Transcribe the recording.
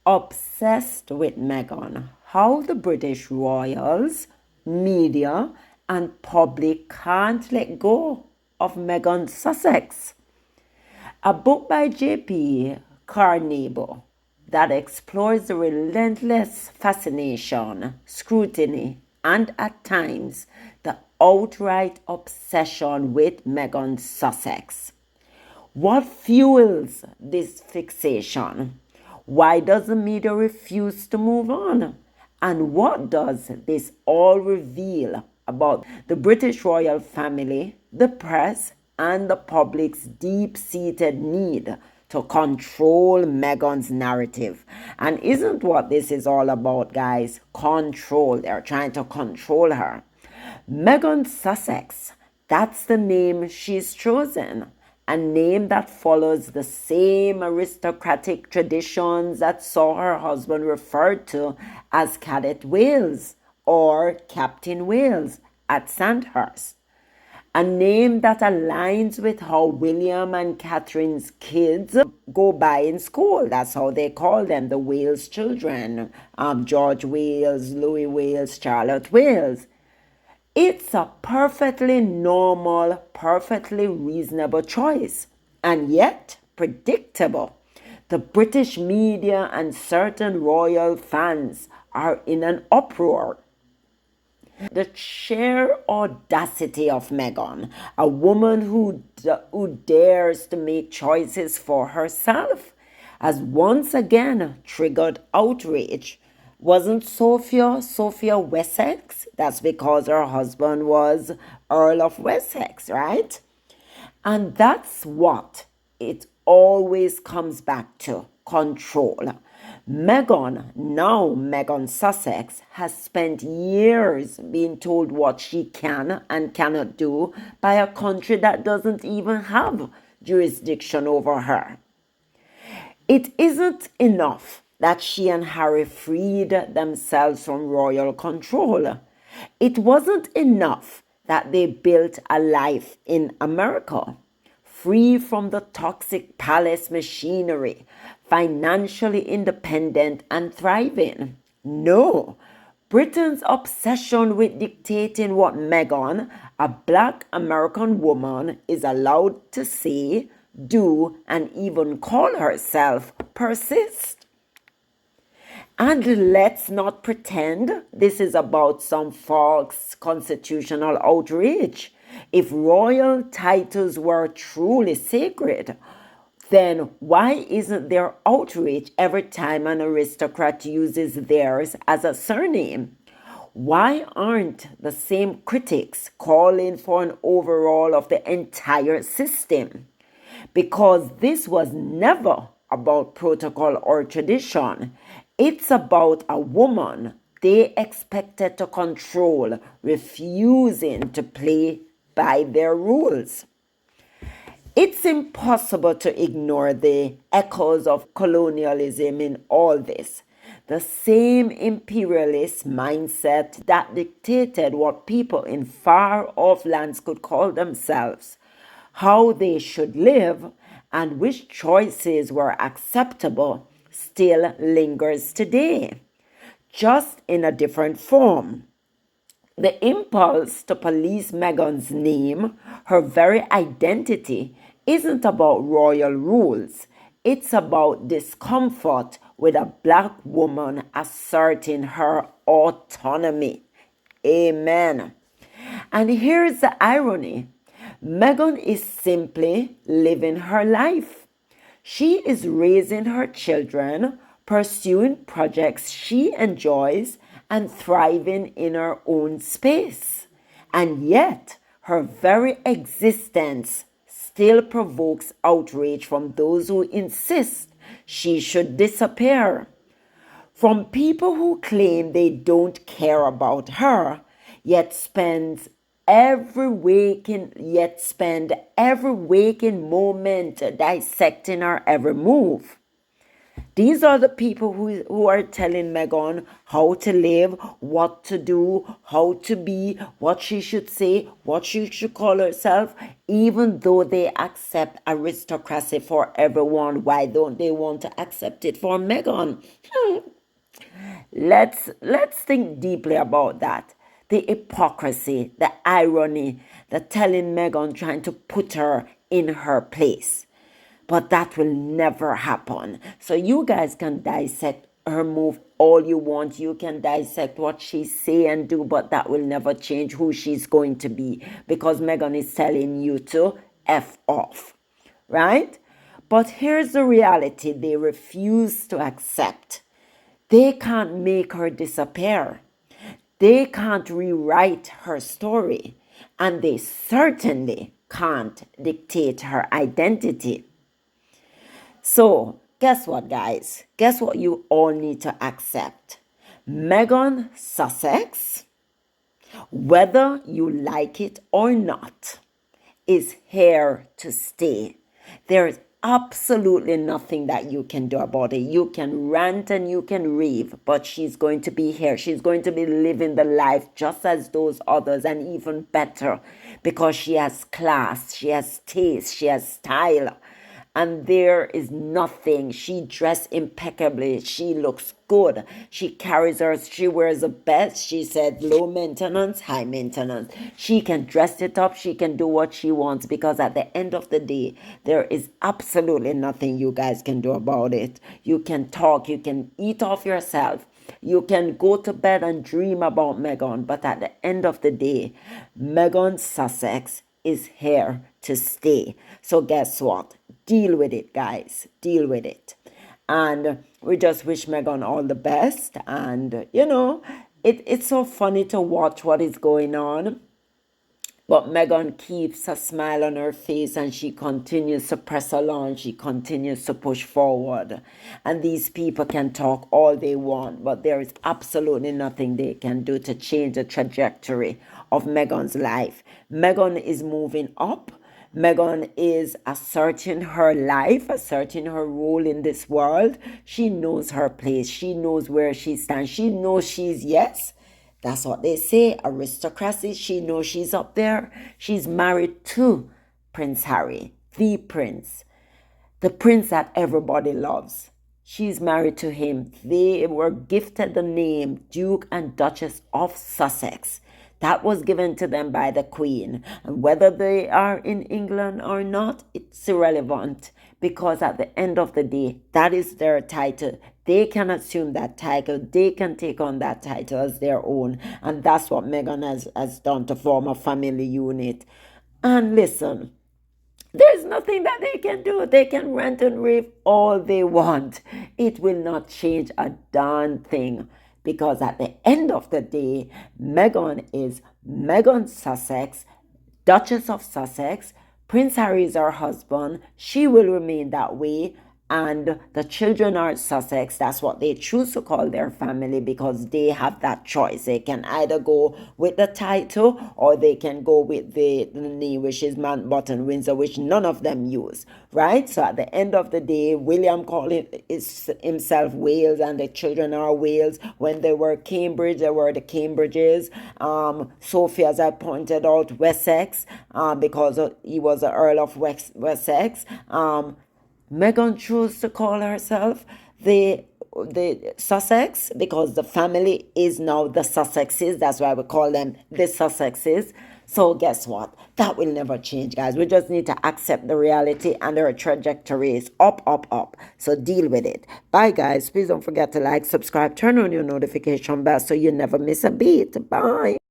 obsessed with Meghan, how the British royals, media, and public can't let go of Meghan Sussex. A book by JP Caonabo that explores the relentless fascination, scrutiny, and at times the outright obsession with Meghan Sussex. What fuels this fixation? Why does the media refuse to move on? And what does this all reveal about the British royal family, the press, and the public's deep-seated need to control Meghan's narrative? And isn't what this is all about, guys? Control. They're trying to control her. Meghan Sussex, that's the name she's chosen. A name that follows the same aristocratic traditions that saw her husband referred to as Cadet Wales or Captain Wales at Sandhurst. A name that aligns with how William and Catherine's kids go by in school. That's how they call them, the Wales children. George Wales, Louis Wales, Charlotte Wales. It's a perfectly normal, perfectly reasonable choice, and yet predictable. The British media and certain royal fans are in an uproar. The sheer audacity of Meghan, a woman who dares to make choices for herself, has once again triggered outrage. Wasn't Sophia Wessex? That's because her husband was Earl of Wessex, right? And that's what it always comes back to, control. Meghan Sussex, has spent years being told what she can and cannot do by a country that doesn't even have jurisdiction over her. It isn't enough that she and Harry freed themselves from royal control. It wasn't enough that they built a life in America, free from the toxic palace machinery, financially independent and thriving. No, Britain's obsession with dictating what Meghan, a Black American woman, is allowed to say, do, and even call herself persists. And let's not pretend this is about some false constitutional outrage. If royal titles were truly sacred, then why isn't there outrage every time an aristocrat uses theirs as a surname? Why aren't the same critics calling for an overhaul of the entire system? Because this was never about protocol or tradition. It's about a woman they expected to control, refusing to play by their rules. It's impossible to ignore the echoes of colonialism in all this. The same imperialist mindset that dictated what people in far-off lands could call themselves, how they should live, and which choices were acceptable still lingers today, just in a different form. The impulse to police Meghan's name, her very identity, isn't about royal rules. It's about discomfort with a Black woman asserting her autonomy. Amen. And here's the irony. Meghan is simply living her life. She is raising her children, pursuing projects she enjoys, and thriving in her own space. And yet, her very existence still provokes outrage from those who insist she should disappear. From people who claim they don't care about her, yet spend every waking moment dissecting her every move. These are the people who are telling Meghan how to live, what to do, how to be, what she should say, what she should call herself, even though they accept aristocracy for everyone. Why don't they want to accept it for Meghan? Let's think deeply about that. The hypocrisy, the irony, the telling Meghan, trying to put her in her place. But that will never happen. So you guys can dissect her move all you want. You can dissect what she say and do, but that will never change who she's going to be, because Meghan is telling you to F off, right? But here's the reality they refuse to accept. They can't make her disappear. They can't rewrite her story. And they certainly can't dictate her identity. So, guess what, guys? Guess what you all need to accept? Meghan Sussex, whether you like it or not, is here to stay. There is absolutely nothing that you can do about it. You can rant and you can rave, but she's going to be here. She's going to be living the life just as those others, and even better, because she has class, she has taste, she has style. And there is nothing. She dressed impeccably. She looks good. She carries her, she wears the best. She said low maintenance, high maintenance. She can dress it up. She can do what she wants, because at the end of the day, there is absolutely nothing you guys can do about it. You can talk, you can eat off yourself. You can go to bed and dream about Meghan, but at the end of the day, Meghan Sussex is here to stay. So guess what? Deal with it, guys. Deal with it. And we just wish Meghan all the best. And, it's so funny to watch what is going on. But Meghan keeps a smile on her face, and she continues to press along. She continues to push forward. And these people can talk all they want, but there is absolutely nothing they can do to change the trajectory of Meghan's life. Meghan is moving up. Meghan is asserting her life, asserting her role in this world. She knows her place. She knows where she stands. She knows she's, yes, that's what they say, aristocracy. She knows she's up there. She's married to Prince Harry, the prince that everybody loves. She's married to him. They were gifted the name Duke and Duchess of Sussex. That was given to them by the Queen. And whether they are in England or not, it's irrelevant, because at the end of the day, that is their title. They can assume that title. They can take on that title as their own. And that's what Meghan has done, to form a family unit. And listen, there's nothing that they can do. They can rant and rave all they want. It will not change a darn thing, because at the end of the day, Meghan is Meghan Sussex, Duchess of Sussex. Prince Harry is her husband. She will remain that way. And the children are Sussex. That's what they choose to call their family, because they have that choice. They can either go with the title, or they can go with the name, which is Mountbatten Windsor, which none of them use, right? So at the end of the day, William called himself Wales, and the children are Wales. When they were Cambridge, they were the Cambridges. Sophie, as I pointed out, Wessex, because he was the Earl of Wessex. Meghan chose to call herself the Sussex, because the family is now the Sussexes. That's why we call them the Sussexes. So guess what? That will never change, guys. We just need to accept the reality, and our trajectory is up, up, up. So deal with it. Bye, guys. Please don't forget to like, subscribe, turn on your notification bell so you never miss a beat. Bye.